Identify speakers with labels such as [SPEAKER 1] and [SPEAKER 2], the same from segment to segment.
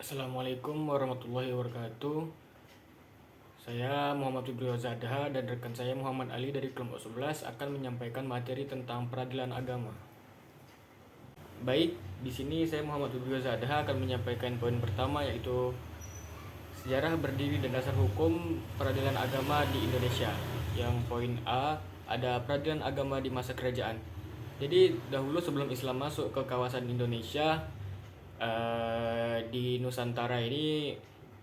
[SPEAKER 1] Assalamualaikum warahmatullahi wabarakatuh. Saya Muhammad Fibrio Zadha dan rekan saya Muhammad Ali dari kelompok 11 akan menyampaikan materi tentang peradilan agama. Baik, di sini saya Muhammad Fibrio Zadha akan menyampaikan poin pertama, yaitu sejarah berdiri dan dasar hukum peradilan agama di Indonesia. Yang poin A, ada peradilan agama di masa kerajaan. Jadi dahulu sebelum Islam masuk ke kawasan Indonesia, di Nusantara ini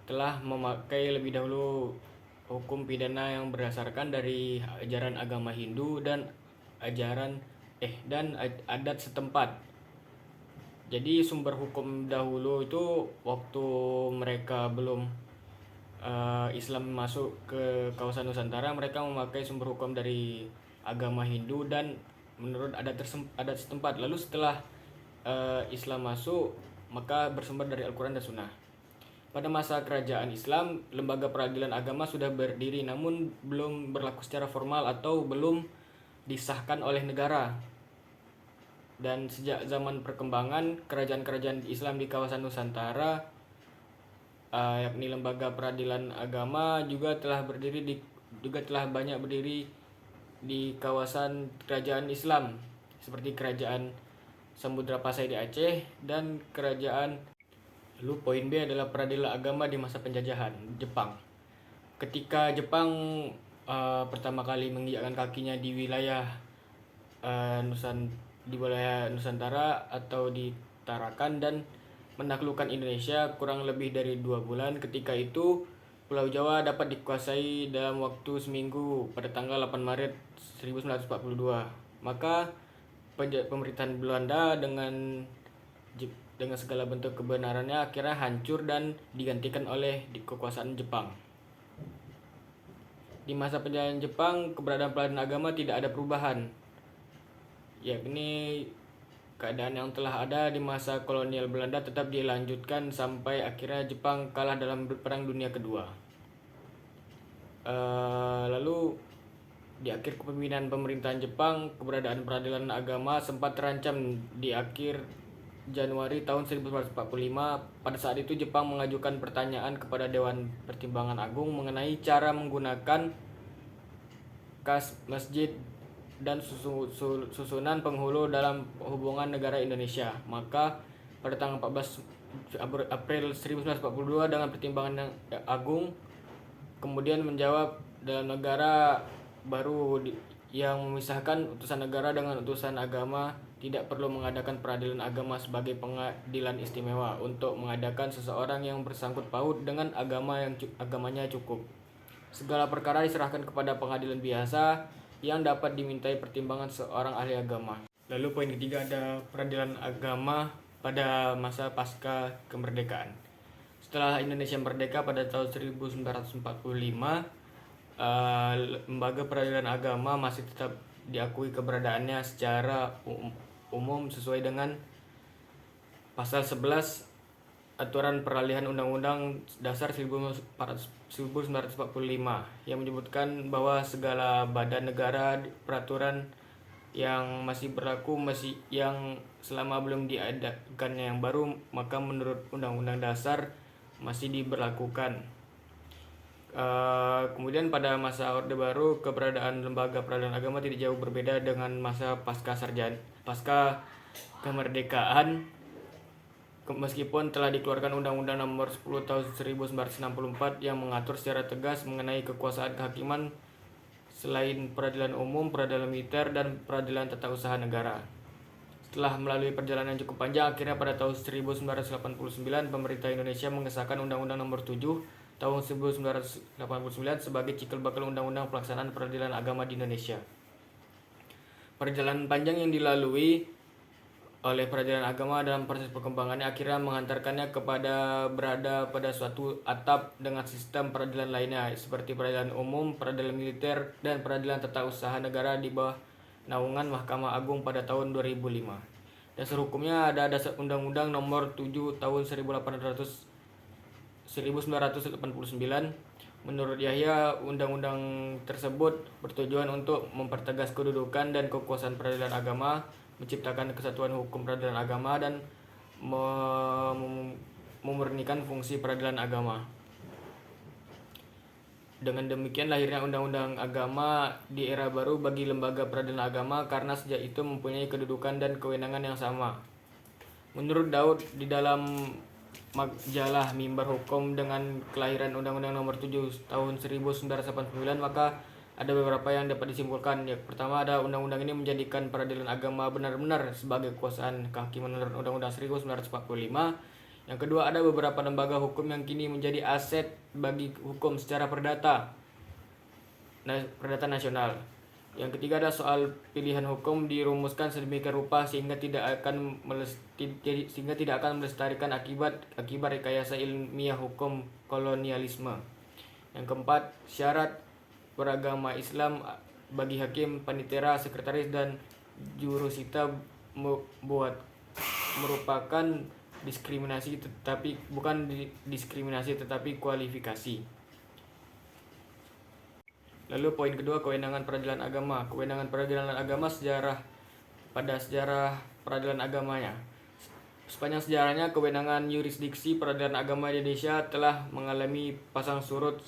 [SPEAKER 1] telah memakai lebih dahulu hukum pidana yang berdasarkan dari ajaran agama Hindu dan ajaran adat setempat. Jadi sumber hukum dahulu itu waktu mereka belum Islam masuk ke kawasan Nusantara, mereka memakai sumber hukum dari agama Hindu dan menurut adat setempat. Lalu setelah Islam masuk, maka bersumber dari Al-Quran dan Sunnah. Pada masa kerajaan Islam, lembaga peradilan agama sudah berdiri namun belum berlaku secara formal atau belum disahkan oleh negara. Dan sejak zaman perkembangan kerajaan-kerajaan Islam di kawasan Nusantara, yakni lembaga peradilan agama juga telah banyak berdiri di kawasan kerajaan Islam, seperti kerajaan Samudra Pasai di Aceh dan kerajaan. Lalu poin B adalah peradilan agama di masa penjajahan Jepang. Ketika Jepang pertama kali menginjakkan kakinya di wilayah Nusantara atau di Tarakan dan menaklukkan Indonesia kurang lebih dari 2 bulan. Ketika itu Pulau Jawa dapat dikuasai dalam waktu seminggu pada tanggal 8 Maret 1942. Maka pemerintahan Belanda dengan segala bentuk kebenarannya akhirnya hancur dan digantikan oleh kekuasaan Jepang. Di masa penjajahan Jepang, keberadaan peradilan agama tidak ada perubahan, yakni keadaan yang telah ada di masa kolonial Belanda tetap dilanjutkan sampai akhirnya Jepang kalah dalam Perang Dunia Kedua. Lalu di akhir kepemimpinan pemerintahan Jepang, keberadaan peradilan agama sempat terancam di akhir Januari tahun 1945. Pada saat itu Jepang mengajukan pertanyaan kepada Dewan Pertimbangan Agung mengenai cara menggunakan kas masjid dan susunan penghulu dalam hubungan negara Indonesia. Maka pada tanggal 14 April 1942 dengan Pertimbangan Agung kemudian menjawab dalam negara baru yang memisahkan utusan negara dengan utusan agama tidak perlu mengadakan peradilan agama sebagai pengadilan istimewa untuk mengadakan seseorang yang bersangkut paut dengan agamanya cukup. Segala perkara diserahkan kepada pengadilan biasa yang dapat dimintai pertimbangan seorang ahli agama. Lalu poin ketiga ada peradilan agama pada masa pasca kemerdekaan. Setelah Indonesia merdeka pada tahun 1945, lembaga peradilan agama masih tetap diakui keberadaannya secara umum sesuai dengan pasal 11 Aturan Peralihan Undang-Undang Dasar 1945 yang menyebutkan bahwa segala badan negara peraturan yang masih berlaku yang selama belum diadakannya yang baru, maka menurut Undang-Undang Dasar masih diberlakukan. Kemudian pada masa Orde Baru, keberadaan lembaga peradilan agama tidak jauh berbeda dengan masa pasca kemerdekaan, meskipun telah dikeluarkan Undang-Undang Nomor 10 Tahun 1964 yang mengatur secara tegas mengenai kekuasaan kehakiman selain peradilan umum, peradilan militer, dan peradilan tata usaha negara. Setelah melalui perjalanan cukup panjang, akhirnya pada tahun 1989 pemerintah Indonesia mengesahkan Undang-Undang Nomor 7 Tahun 1989 sebagai cikal bakal Undang-Undang Pelaksanaan Peradilan Agama di Indonesia. Perjalanan panjang yang dilalui oleh peradilan agama dalam proses perkembangannya akhirnya mengantarkannya kepada berada pada suatu atap dengan sistem peradilan lainnya seperti peradilan umum, peradilan militer, dan peradilan tata usaha negara di bawah naungan Mahkamah Agung pada tahun 2005. Dasar hukumnya ada dasar Undang-Undang Nomor 7 Tahun 1989. Menurut Yahya, undang-undang tersebut bertujuan untuk mempertegas kedudukan dan kekuasaan peradilan agama, menciptakan kesatuan hukum peradilan agama, dan memurnikan fungsi peradilan agama. Dengan demikian lahirnya undang-undang agama di era baru bagi lembaga peradilan agama karena sejak itu mempunyai kedudukan dan kewenangan yang sama. Menurut Daud di dalam majalah Mimbar Hukum dengan kelahiran Undang-Undang Nomor 7 Tahun 1989, maka ada beberapa yang dapat disimpulkan. Yang pertama, ada undang-undang ini menjadikan peradilan agama benar-benar sebagai kekuasaan kehakiman menurut Undang-Undang 1945. Yang kedua, ada beberapa lembaga hukum yang kini menjadi aset bagi hukum secara perdata nasional. Yang ketiga, ada soal pilihan hukum dirumuskan sedemikian rupa sehingga tidak akan melestarikan akibat rekayasa ilmiah hukum kolonialisme. Yang keempat, syarat beragama Islam bagi hakim, panitera, sekretaris, dan jurusita merupakan diskriminasi tetapi kualifikasi. Lalu poin kedua, kewenangan peradilan agama. Kewenangan peradilan agama pada sejarah peradilan agamanya. Sepanjang sejarahnya, kewenangan yurisdiksi peradilan agama di Indonesia telah mengalami pasang surut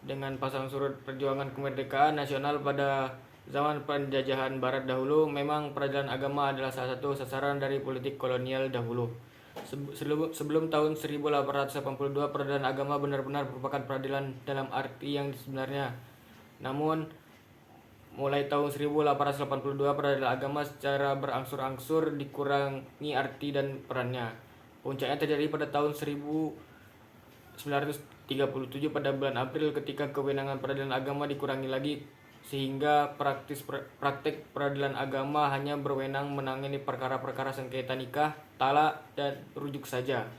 [SPEAKER 1] dengan pasang surut perjuangan kemerdekaan nasional pada zaman penjajahan Barat dahulu. Memang peradilan agama adalah salah satu sasaran dari politik kolonial dahulu. Sebelum tahun 1882, peradilan agama benar-benar merupakan peradilan dalam arti yang sebenarnya. Namun, mulai tahun 1882, peradilan agama secara berangsur-angsur dikurangi arti dan perannya. Puncaknya terjadi pada tahun 1937 pada bulan April ketika kewenangan peradilan agama dikurangi lagi, sehingga praktik peradilan agama hanya berwenang menangani perkara-perkara sengketa nikah, talak, dan rujuk saja.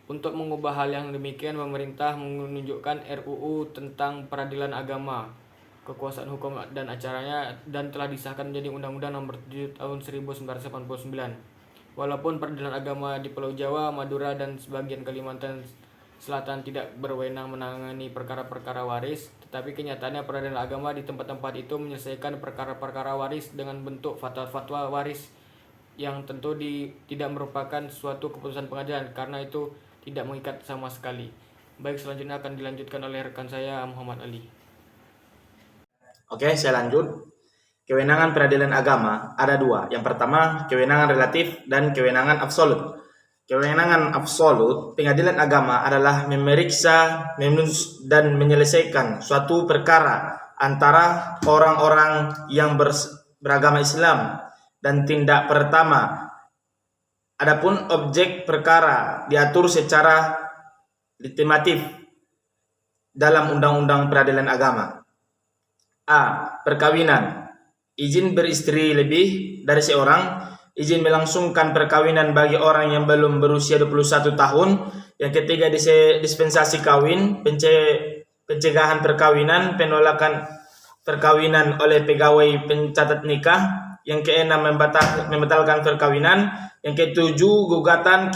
[SPEAKER 1] Untuk mengubah hal yang demikian, pemerintah menunjukkan RUU tentang peradilan agama, kekuasaan hukum dan acaranya, dan telah disahkan menjadi Undang-Undang Nomor 7 Tahun 1989. Walaupun peradilan agama di Pulau Jawa, Madura, dan sebagian Kalimantan Selatan tidak berwenang menangani perkara-perkara waris, tetapi kenyataannya peradilan agama di tempat-tempat itu menyelesaikan perkara-perkara waris dengan bentuk fatwa-fatwa waris yang tentu tidak merupakan suatu keputusan pengadilan, karena itu tidak mengikat sama sekali. Baik, selanjutnya akan dilanjutkan oleh rekan saya Muhammad Ali.
[SPEAKER 2] Oke, saya lanjut. Kewenangan peradilan agama ada dua. Yang pertama, kewenangan relatif dan kewenangan absolut. Kewenangan absolut pengadilan agama adalah memeriksa, menuntut, dan menyelesaikan suatu perkara antara orang-orang yang beragama Islam. Dan tindak pertama, adapun objek perkara diatur secara legislatif dalam Undang-Undang Peradilan Agama. A. Perkawinan. Izin beristri lebih dari seorang. Izin melangsungkan perkawinan bagi orang yang belum berusia 21 tahun. Yang ketiga, dispensasi kawin, pencegahan perkawinan, penolakan perkawinan oleh pegawai pencatat nikah. Yang keenam, membatalkan perkawinan. Yang ketujuh, gugatan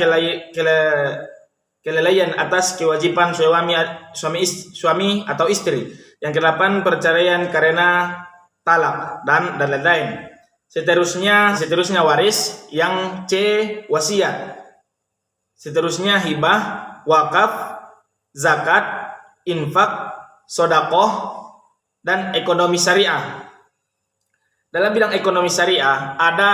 [SPEAKER 2] kelalaian atas kewajiban suami atau istri. Yang kedelapan, perceraian karena talak dan lain-lain. Seterusnya waris. Yang C, wasiat. Seterusnya hibah, wakaf, zakat, infak, sodakoh, dan ekonomi syariah. Dalam bidang ekonomi syariah ada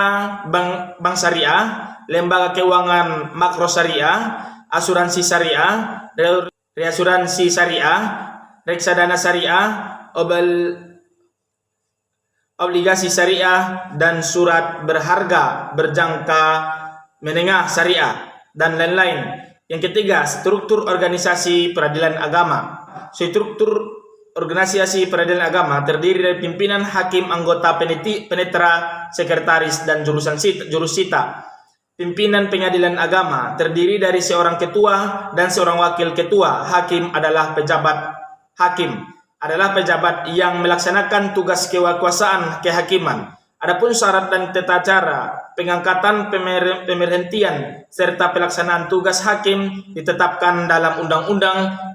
[SPEAKER 2] bank syariah, lembaga keuangan makro syariah, asuransi syariah, reasuransi syariah, reksadana syariah, obligasi syariah, dan surat berharga berjangka menengah syariah, dan lain-lain. Yang ketiga, struktur organisasi peradilan agama. Struktur organisasi peradilan agama terdiri dari pimpinan, hakim, anggota penetera, sekretaris, dan jurusita. Pimpinan pengadilan agama terdiri dari seorang ketua dan seorang wakil ketua. Hakim adalah pejabat yang melaksanakan tugas kekuasaan kehakiman. Adapun syarat dan tata cara pengangkatan, pemberhentian, serta pelaksanaan tugas hakim ditetapkan dalam Undang-Undang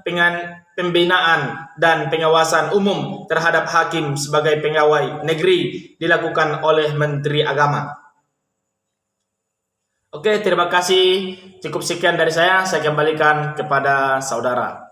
[SPEAKER 2] Pembinaan dan Pengawasan Umum terhadap hakim sebagai pegawai negeri dilakukan oleh Menteri Agama. Oke, terima kasih. Cukup sekian dari saya kembalikan kepada saudara.